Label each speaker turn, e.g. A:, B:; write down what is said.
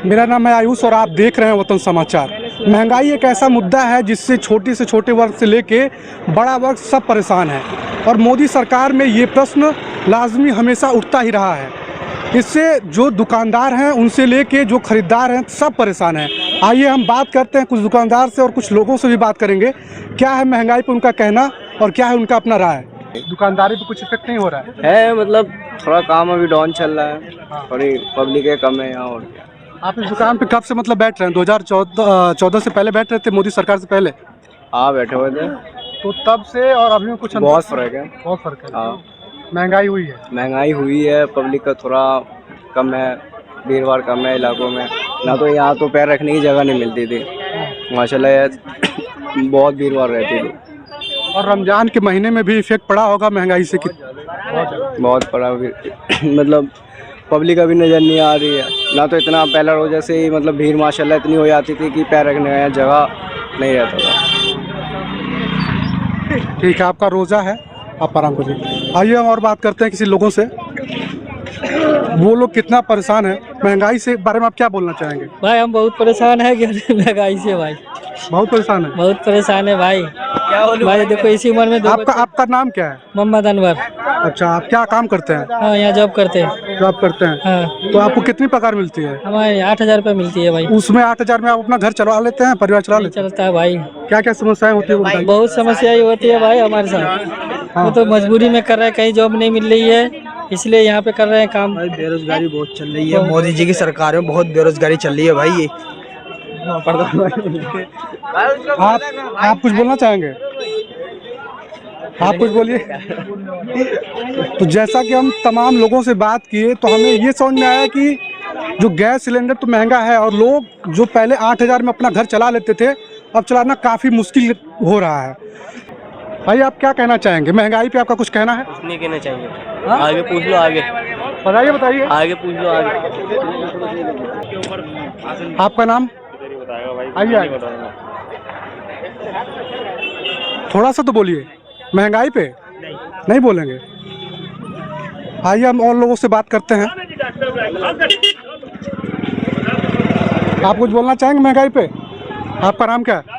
A: मेरा नाम है आयुष और आप देख रहे हैं वतन समाचार। महंगाई एक ऐसा मुद्दा है जिससे छोटे से छोटे वर्ग से लेके बड़ा वर्ग सब परेशान है और मोदी सरकार में ये प्रश्न लाजमी हमेशा उठता ही रहा है। इससे जो दुकानदार हैं उनसे लेके जो खरीदार हैं सब परेशान हैं। आइए हम बात करते हैं कुछ दुकानदार से और कुछ लोगों से भी बात करेंगे, क्या है महंगाई पर उनका कहना और क्या है उनका अपना राय। दुकानदारी पे कुछ इफेक्ट नहीं हो रहा
B: है मतलब थोड़ा काम अभी डाउन चल रहा है, थोड़ी पब्लिक है कम है यहाँ। और क्या
A: आप इस दुकान पे कब से मतलब बैठ रहे हैं? 2014 से पहले बैठ रहे थे, मोदी सरकार से पहले?
B: हाँ बैठे हुए थे।
A: तो तब से और अभी में कुछ
B: बहुत फर्क है।
A: बहुत फर्क है।
B: हाँ
A: महंगाई हुई है।
B: महंगाई हुई है, पब्लिक का थोड़ा कम है, भीड़ भाड़ कम है इलाकों में। ना तो यहाँ तो पैर रखने की जगह नहीं मिलती थी माशाल्लाह, बहुत भीड़ भाड़ रहती थी।
A: और रमजान के महीने में भी इफेक्ट पड़ा होगा महंगाई से?
B: बहुत पड़ा मतलब पब्लिक अभी नज़र नहीं आ रही है। ना तो इतना पहला रोज़ा से ही मतलब भीड़ माशाल्लाह इतनी हो जाती थी कि पैर रखने का जगह नहीं रहता था।
A: ठीक है, आपका रोज़ा है, आप आराम करिए। आइए हम और बात करते हैं किसी लोगों से, वो लोग कितना परेशान है महंगाई से, बारे में आप क्या बोलना चाहेंगे?
C: भाई हम बहुत परेशान है महंगाई से भाई,
A: बहुत परेशान है।
C: बहुत परेशान है भाई। क्या बोलूं भाई, देखो इसी उम्र में
A: आपका नाम क्या है?
C: मोहम्मद अनवर।
A: अच्छा, आप क्या काम करते हैं?
C: हाँ यहाँ जॉब करते हैं।
A: जॉब करते हैं?
C: हाँ।
A: तो आपको कितनी पगार मिलती है?
C: हमारे 8,000 रुपये मिलती है भाई।
A: उसमें 8,000 में आप अपना घर चला लेते हैं, परिवार चला लेते हैं?
C: चलता है भाई।
A: क्या क्या समस्याएं होती है?
C: बहुत समस्याएं होती है भाई हमारे साथ। वो तो मजबूरी में कर रहे हैं, कहीं जॉब नहीं मिल रही है इसलिए यहाँ पे कर रहे हैं काम।
D: भाई बेरोजगारी बहुत चल रही है, मोदी जी की सरकार में बहुत बेरोजगारी चल रही है भाई। ये
A: आप कुछ बोलना चाहेंगे? आप कुछ बोलिए। तो जैसा कि हम तमाम लोगों से बात किए तो हमें ये समझ में आया कि जो गैस सिलेंडर तो महंगा है और लोग जो पहले 8,000 में अपना घर चला लेते थे अब चलाना काफ़ी मुश्किल हो रहा है। भाई आप क्या कहना चाहेंगे? महंगाई पे आपका कुछ कहना है?
B: कुछ नहीं कहना चाहिए। आगे पूछ लो, आगे
A: बताइए।
B: आगे पूछ लो, आगे।
A: आपका नाम? आइए थोड़ा सा तो बोलिए। महंगाई पे नहीं बोलेंगे? आइए हम और लोगों से बात करते हैं। आप कुछ बोलना चाहेंगे महंगाई पे? आपका नाम क्या है?